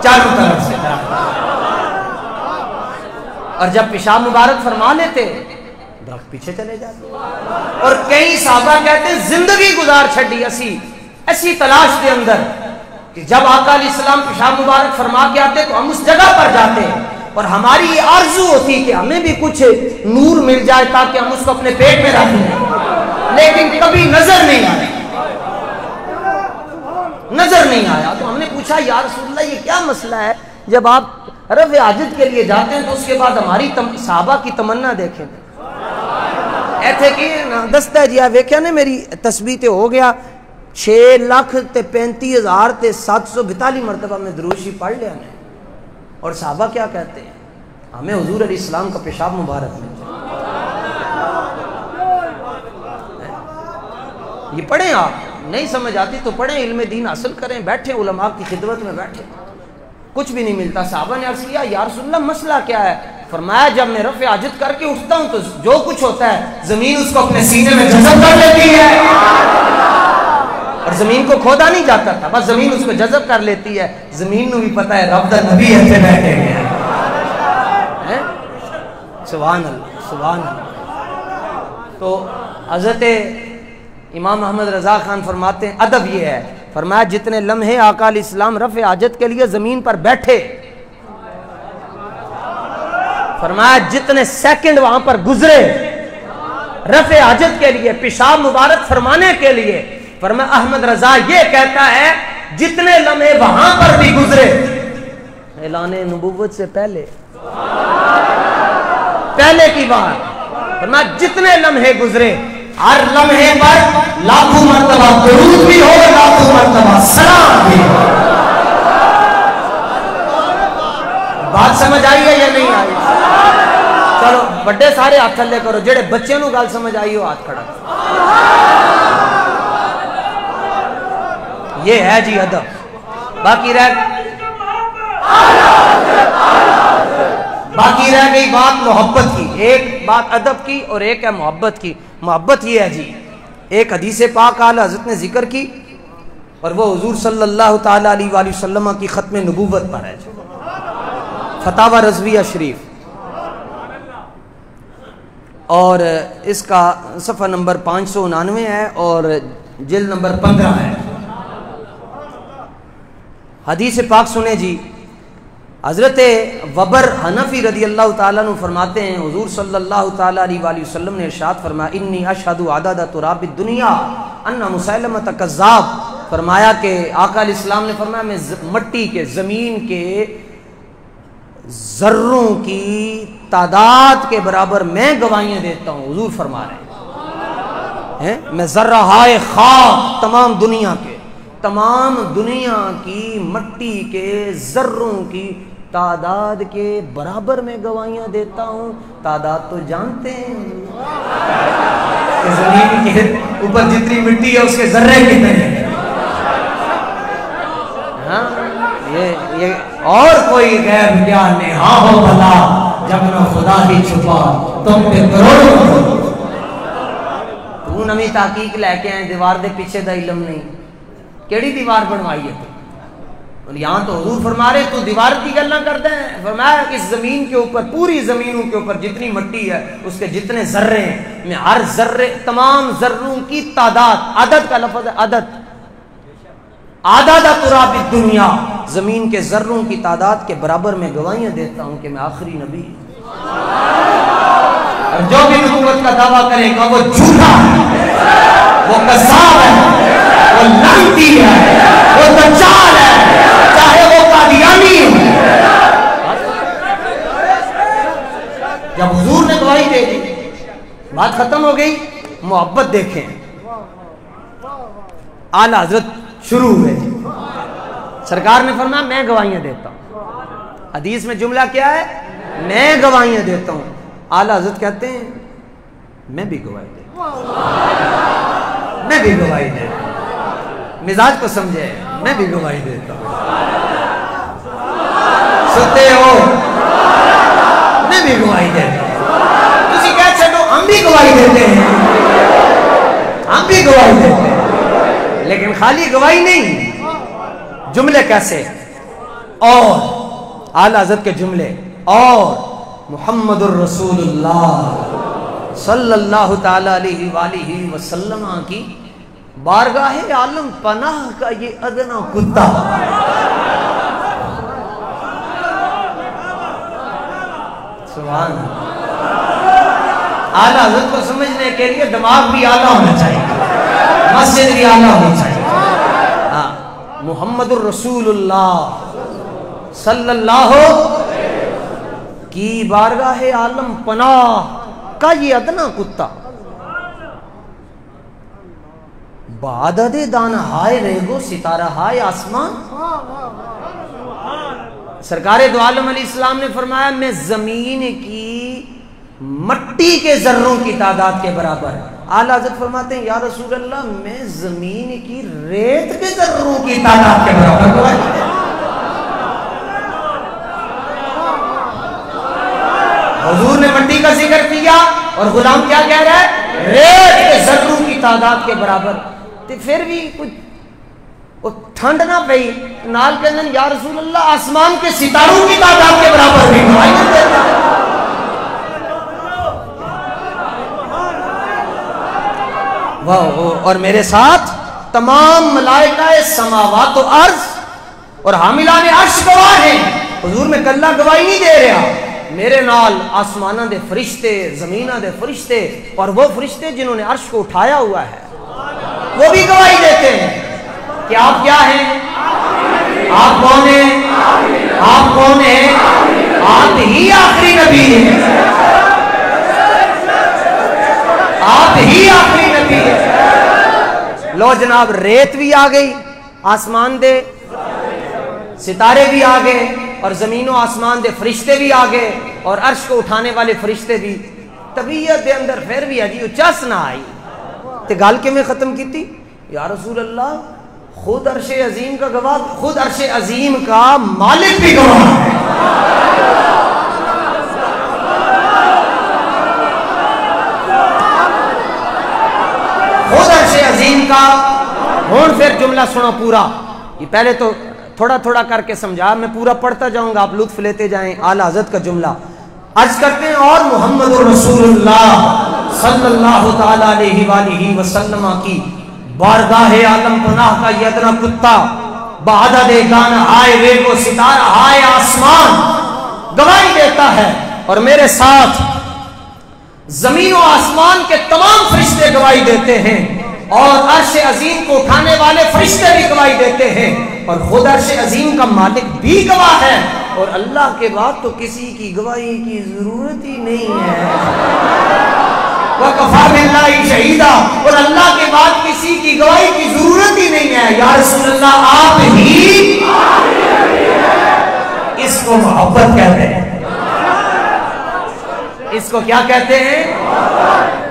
چاروں طرف سے درخت. اور جب پیشاب مبارک فرما لیتے درخت پیچھے چلے جاتے. اور کئی صحابہ کہتے ہیں زندگی گزار چھڑی ایسی تلاش کے اندر کہ جب آقا علیہ السلام پیشاب مبارک فرما کے آتے تو ہم اس جگہ پر جاتے ہیں، اور ہماری یہ آرزو ہوتی کہ ہمیں بھی کچھ نور مل جائے تاکہ ہم اس کو اپنے پیٹ میں رکھ لیں، لیکن کبھی نظر نہیں آیا، نظر نہیں آیا. تو ہم نے پوچھا یا رسول اللہ یہ کیا مسئلہ ہے، جب آپ رفع حاجت کے لیے جاتے ہیں تو اس کے بعد ہماری صحابہ کی تمنا دیکھیں ایتھے کہ دستا جی ویکھیا نے میری تسبیح تے ہو گیا 6,35,742 مرتبہ میں درود شریف پڑھ لیا میں. اور صحابہ کیا کہتے ہیں؟ ہمیں حضور علیہ السلام کا پیشاب مبارک مل جائے. یہ پڑھیں، آپ نہیں سمجھ آتی تو پڑھیں، علم دین حاصل کریں، بیٹھیں علماء کی خدمت میں بیٹھیں. کچھ بھی نہیں ملتا. صحابہ نے عرض کیا یا رسول اللہ مسئلہ کیا ہے؟ فرمایا جب میں رفع حاجت کر کے اٹھتا ہوں تو جو کچھ ہوتا ہے زمین اس کو اپنے سینے میں جذب کر لیتی ہے، اور زمین کو کھودا نہیں جاتا تھا، بس زمین اس کو جذب کر لیتی ہے. زمین کو بھی پتہ ہے رب دا نبی ایتھے بیٹھے ہیں. سبحان اللہ سبحان اللہ. تو حضرت امام محمد رضا خان فرماتے ہیں ادب یہ ہے، فرمایا جتنے لمحے آقا علیہ السلام رفع حاجت کے لیے زمین پر بیٹھے، فرمایا جتنے سیکنڈ وہاں پر گزرے رفع حاجت کے لیے، پیشاب مبارک فرمانے کے لیے، فرمایا احمد رضا یہ کہتا ہے جتنے لمحے وہاں پر بھی گزرے اعلان نبوت سے پہلے کی بات، فرمایا جتنے لمحے گزرے ہر لمحے پر لاکھوں مرتبہ درود بھی ہو، لاکھوں مرتبہ سلام بھی ہو. بات سمجھ آئی ہے یا نہیں آئی؟ چلو بڑے سارے ہاتھ تھلے کرو، جڑے بچے نو گل سمجھ آئی ہو ہاتھ کھڑا. یہ ہے جی ادب. باقی رہ گئی بات محبت کی. ایک بات ادب کی اور ایک ہے محبت کی. محبت یہ ہے جی، ایک حدیث پاک اعلی حضرت نے ذکر کی اور وہ حضور صلی اللہ تعالی علیہ وآلہ وسلم کی ختم نبوت پر ہے جی. فتاوی رضویہ شریف، اور اس کا صفحہ نمبر 599 ہے اور جلد نمبر 15 ہے. حدیث پاک سنیں جی. حضرت وبر حنفی رضی اللہ تعالیٰ عنہ فرماتے ہیں حضور صلی اللہ تعالیٰ علیہ وآلہ وسلم نے ارشاد فرمایا انی اشہد عدد تراب الدنیا ان مسیلمۃ کذاب. فرمایا کہ آقا علیہ السلام نے فرمایا میں مٹی کے، زمین کے ذروں کی تعداد کے برابر میں گواہیاں دیتا ہوں. حضور فرما رہے ہیں میں ذرہائے خاک تمام دنیا کی مٹی کے ذروں کی تعداد کے برابر میں گواہیاں دیتا ہوں. تعداد تو جانتے ہیں کہ زمین کے اوپر جتنی مٹی ہے اس کے ذرے کتنے ہیں. ہاں یہ اور کوئی غیب گیان نے ہاں ہو بھلا جب نہ خدا ہی چھپا تم پہ کروڑوں. تو نمی تحقیق لے کے آئے دیوار دے پیچھے دا علم نہیں. کیڑی دیوار بنوائی ہے تو یہاں تو حضور فرما رہے تو دیوار کی گلاں کرتے ہیں. فرمایا اس زمین کے اوپر، پوری زمینوں کے اوپر جتنی مٹی ہے اس کے جتنے ذرے ہیں، میں ہر ذرے، تمام ذروں کی تعداد، عدد کا لفظ ہے عدد، عدد تراب الدنیا، زمین کے ذروں کی تعداد کے برابر میں گواہیاں دیتا ہوں کہ میں آخری نبی ہوں. اور جو بھی نبوت کا دعویٰ کرے گا وہ جھوٹا ہے، وہ کذاب ہے، وہ لعنتی ہے، وہ دجال ہے، چاہے وہ قادیانی ہو. جب حضور نے گواہی دے دی بات ختم ہو گئی. محبت دیکھیں، اعلیٰ حضرت شروع ہوئے جی. سرکار نے فرمایا میں گواہیاں دیتا ہوں. حدیث میں جملہ کیا ہے؟ میں گواہیاں دیتا ہوں. اعلیٰ حضرت کہتے ہیں میں بھی گواہی دیتا ہوں، میں بھی گواہی دیتا ہوں. مزاج کو سمجھے، میں بھی گواہی دیتا ہوں. سنتے ہو؟ میں بھی گواہی دیتا ہوں. تسی کہہ چھڈو ہم بھی گواہی دیتے ہیں، ہم بھی گواہی دیتے ہیں، لیکن خالی گواہی نہیں. جملے کیسے؟ اور اعلیٰ حضرت کے جملے، اور محمد الرسول اللہ صلی اللہ تعالی علیہ وآلہ وسلم کی بارگاہ عالم پناہ کا یہ ادنا کتا. سبحان اللہ. اعلیٰ حضرت کو سمجھنے کے لیے دماغ بھی اعلیٰ ہونا چاہیے، مسجد بھی اعلیٰ ہونی چاہیے. ہاں، محمد الرسول اللہ صلی اللہ کی بارگاہ عالم پناہ کا یہ ادنا کتا بعدد دانہ ہائے ریگو ستارہ ہائے آسمان. سرکار دو عالم علیہ السلام نے فرمایا میں زمین کی مٹی کے ذروں کی تعداد کے برابر. اعلیٰ حضرت فرماتے ہیں یا رسول اللہ میں زمین کی ریت کے ذروں کی تعداد کے برابر. حضور نے مٹی کا ذکر کیا اور غلام کیا کہہ رہا ہے؟ ریت کے ذروں کی تعداد کے برابر. تو پھر بھی کچھ ٹھنڈ نہ پئی نال کہنے یا رسول اللہ آسمان کے ستاروں کی تعداد کے برابر بھی گواہی نہیں دیتا. اور میرے ساتھ تمام ملائکہ سماوات و عرض اور حاملان عرش گواہ ہیں. حضور میں کلہ گواہی نہیں دے رہا. میرے نال آسمانہ دے فرشتے زمینہ دے فرشتے اور وہ فرشتے جنہوں نے عرش کو اٹھایا ہوا ہے وہ بھی گواہی دیتے ہیں کہ آپ کیا ہیں؟ آپ کون ہیں؟ آپ کون ہیں؟ آپ ہی آخری نبی ہیں. آپ ہی آخری نبی ہیں. لو جناب ریت بھی آ گئی, آسمان دے ستارے بھی آ گئے اور زمین و آسمان دے فرشتے بھی آ گئے اور عرش کو اٹھانے والے فرشتے بھی. طبیعت دے اندر پھر بھی عجیب چس نہ آئی. تے گل کے میں ختم کی تھی یا رسول اللہ خود عرش عظیم کا گواہ, خود عرش عظیم کا مالک بھی گواہ ہے. خود عرش عظیم کا. ہون پھر جملہ سنا پورا, یہ پہلے تو تھوڑا تھوڑا کر کے سمجھا, میں پورا پڑھتا جاؤں گا, آپ لطف لیتے جائیں. اعلیٰ حضرت کا جملہ عرض کرتے ہیں اور محمد رسول اللہ صلی اللہ تعالیٰ علیہ وآلہ وسلم کی بارگاہ عالم پناہ کا یہ ادنا کتا بعدد گانا آئے وے کو ستارہ آئے آسمان گواہی دیتا ہے اور میرے ساتھ زمین و آسمان کے تمام فرشتے گواہی دیتے ہیں اور عرش عظیم کو اٹھانے والے فرشتے بھی گواہی دیتے ہیں اور خود عرش عظیم کا مالک بھی گواہ ہے اور اللہ کے بعد تو کسی کی گواہی کی ضرورت ہی نہیں ہے. وَكَفَى بِاللَّهِ شَهِيدًا, اور اللہ کے بعد کسی کی گواہی کی ضرورت ہی نہیں ہے. یا رسول اللہ آپ ہی اس کو محبت کہتے ہیں. اس کو کیا کہتے ہیں؟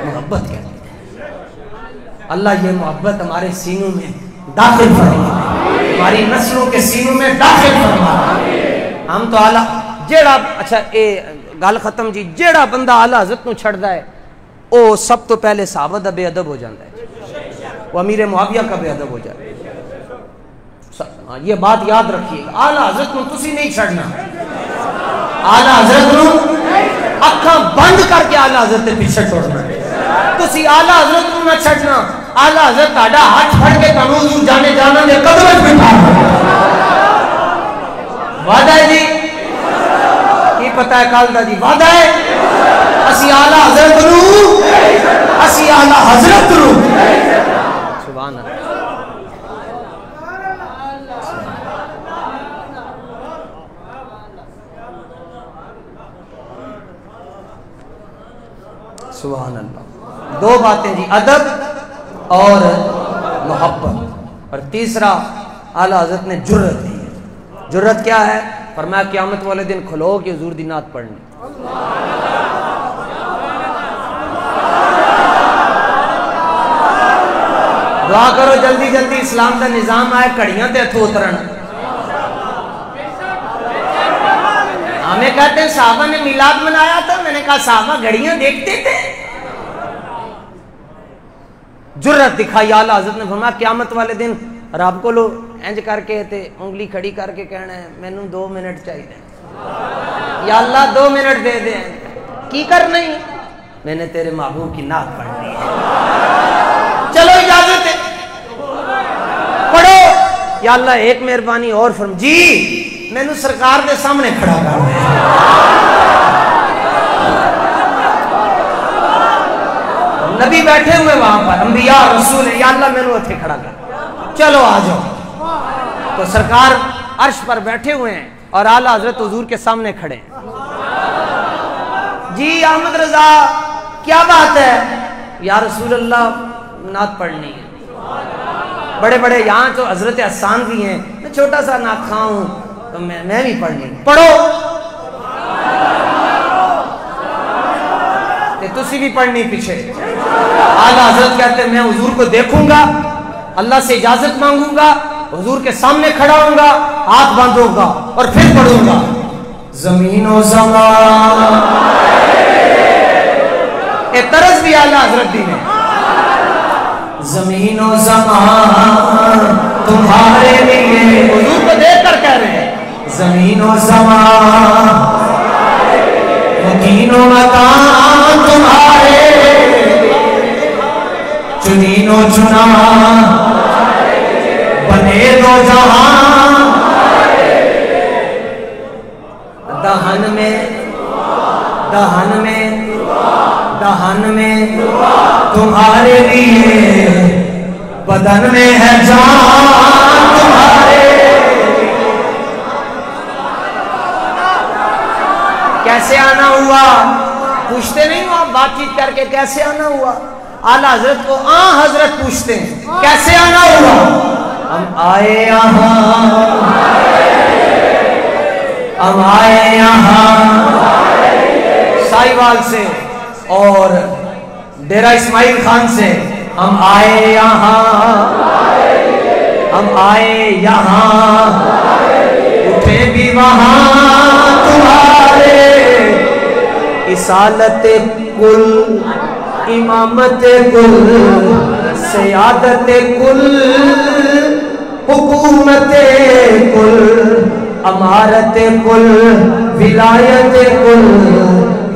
محبت کہتے ہیں. اللہ یہ محبت ہمارے سینوں میں داخل فرما, ہماری نسلوں کے سینوں میں داخل فرما. ہم تو اعلیٰ جیڑا اچھا اے گل ختم جی, جیڑا بندہ اعلیٰ حضرت نو چھڑدا ہے او سب تو پہلے صحابہ دا بے ادب ہو جاتا ہے, وہ امیر معاویہ کا بے ادب ہو جاتا ہے. یہ بات یاد رکھیے گا, اعلیٰ حضرت نو تسی نہیں چھڑنا. اعلیٰ حضرت نو اکھاں بند کر کے اعلیٰ حضرت کے پیچھے چھوڑنا. تسی اعلیٰ حضرت نو نہ چھڑنا. اعلیٰ حضرت تہاڈا ہاتھ پھڑ کے تانوں حضور جانے جانا دے قدم وچ بٹھا. وعدہ ہے جی, کی پتہ ہے کل دا جی, وعدہ ہے اسی اعلیٰ حضرت نو, اسی اعلیٰ حضرت نو. سبحان اللہ. سبحان اللہ. دو باتیں جی, ادب اور محبت, اور تیسرا اعلیٰ حضرت نے جرت دی. جرت کیا ہے؟ فرمایا قیامت والے دن کھلو کہ حضور دی نعت پڑھنی. دعا کرو جلدی جلدی اسلام کا نظام آئے, کڑیاں تے ہتھوں اترن. ہمیں کہتے ہیں صحابہ نے میلاد منایا تھا, میں نے کہا صحابہ گھڑیاں دیکھتے تھے. جرت دکھائی اعلیٰ حضرت نے فرمایا قیامت والے دن رب کو لو انج کر کے تے انگلی کھڑی کر کے کہنا ہے مینوں 2 منٹ چاہیے, یا اللہ 2 منٹ دے دے. کی کرنا ہی؟ میں نے تیرے محبوب کی نعت پڑھنی ہے. چلو اجازت ہے پڑھو. یا اللہ ایک مہربانی اور فرم جی, مینوں سرکار دے سامنے کھڑا کر دے. نبی بیٹھے ہوئے وہاں پر, انبیاء رسول, یا اللہ مینوں اتھے کھڑا کر. چلو آ جاؤ. تو سرکار عرش پر بیٹھے ہوئے ہیں اور اعلیٰ حضرت حضور کے سامنے کھڑے ہیں. جی احمد رضا کیا بات ہے؟ یا رسول اللہ نعت پڑھنی ہے. بڑے بڑے یہاں تو حضرت حسان بھی ہیں، میں چھوٹا سا ناخواں ہوں تو میں بھی پڑھ لوں، پڑھو کہ تسی بھی پڑھنی پیچھے۔ اعلیٰ حضرت کہتے ہیں میں حضور کو دیکھوں گا، اللہ سے اجازت مانگوں گا، حضور کے سامنے کھڑا ہوں گا، ہاتھ باندھوں گا اور پھر پڑھوں گا زمین و زمان۔ ایک طرز بھی اعلیٰ حضرت دی نے، زمین و زمان تمہارے لیے، حضور کو دیکھ کر کہہ رہے ہیں زمین و زمان، مکین و مکان تمہارے، چنین و چنا بنے دو جہاں، دہن میں دہن میں دہن میں تمہارے لیے، بدن میں ہے جان تمہارے۔ کیسے آنا ہوا پوچھتے نہیں ہو آپ، بات چیت کر کے کیسے آنا ہوا؟ اعلیٰ حضرت کو حضرت پوچھتے ہیں کیسے آنا ہوا؟ ہم آئے یہاں، ہم آئے یہاں سائیوال سے اور ڈیرہ اسماعیل خان سے، ہم آئے یہاں، ہم آئے یہاں، اٹھے بھی وہاں تمہارے، اصالت کل، امامت کل، سیادت کل، حکومت کل، امارت کل، ولایت کل،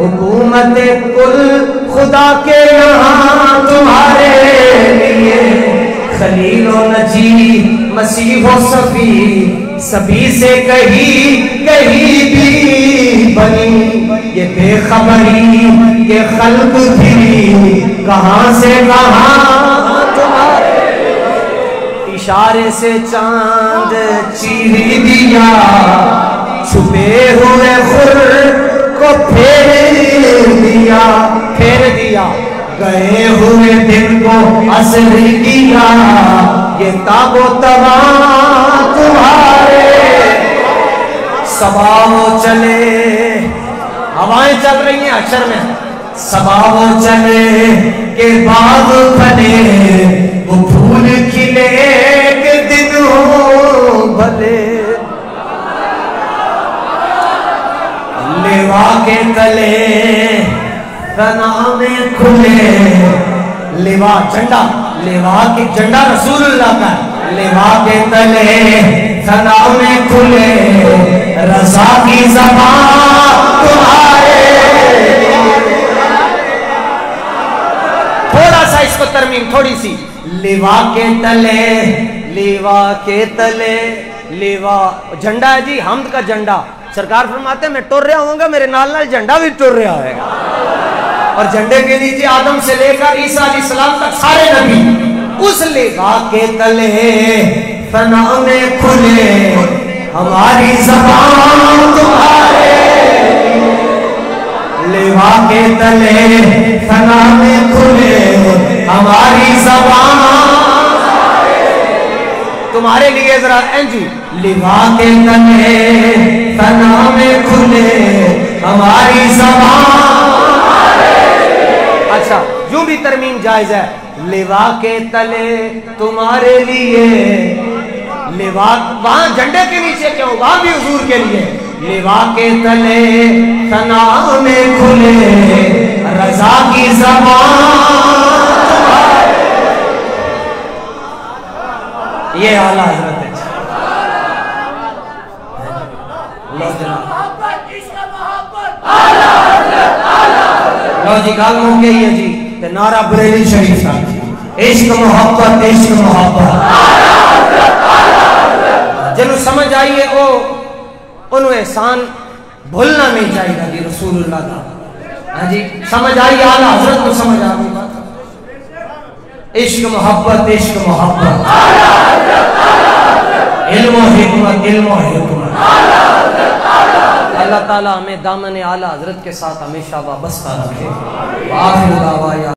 حکومت کل، خدا کے یہاں تمہارے لیے، خلیل و نجی، مسیح و صفی، سبھی سے کہیں بھی بنی، یہ بے خبری کہ خلق بھی کہاں سے کہاں تمہارے، اشارے سے چاند چیر دیا، چھپے ہوئے خر کو پھیر دیا، گئے ہوئے دن کو عصر کیا، یہ تاب و تباہ تمہارے، صبا چلے، ہوائیں چل رہی ہیں اکثر میں، صبا چلے کہ باغ بھلے، وہ پھول کھلے کہ دن ہو بھلے، لیوا کے تلے رنا میں کھلے، لیوا جھنڈا، لیوا کے جھنڈا رسول اللہ کا، لیوا کے تلے رنا میں کھلے، رضا کی زبان تمہارے، تھوڑا سا اس کو ترمیم تھوڑی سی، لیوا کے تلے، لیوا کے تلے، لیوا جھنڈا ہے جی، حمد کا جھنڈا، سرکار فرماتے ہیں میں ٹر رہا ہوں گا، میرے نال نال جھنڈا بھی ٹر رہا ہوئے گا، اور جھنڈے کے نیچے آدم سے لے کر عیسیٰ علیہ السلام تک سارے نبی، اس لیوا کے تلے فنا میں کھلے، ہماری زبان تمہارے، لیوا کے تلے فنا میں کھلے، ہماری زبان تمہارے لیے، ذرا انجی، لیوا کے تلے فنا میں کھلے، ہماری زبان، اچھا یوں بھی ترمیم جائز ہے، لیوا کے تلے تمہارے لیے، لیوا وہاں جھنڈے کے نیچے کیوں، وہاں بھی حضور کے لیے، لیوا کے تلے فنا میں کھلے، رضا کی زبان تمہارے، یہ اعلیٰ حضرت ہے۔ لو جی گل ہو گئی ہے جی، نعرہ بریلی شریف کا، عشق محبت، عشق محبت، جنہوں سمجھ آئیے انہوں احسان بھولنا نہیں چاہیے جی رسول اللہ کا، ہاں جی سمجھ آئیے، اعلیٰ حضرت کو سمجھ آ گئی بات، عشق محبت، عشق محبت، علم و حکمت، علم و حکمت، اللہ تعالیٰ ہمیں دامن اعلیٰ حضرت کے ساتھ ہمیشہ وابستہ رکھے۔ آخر دعوانا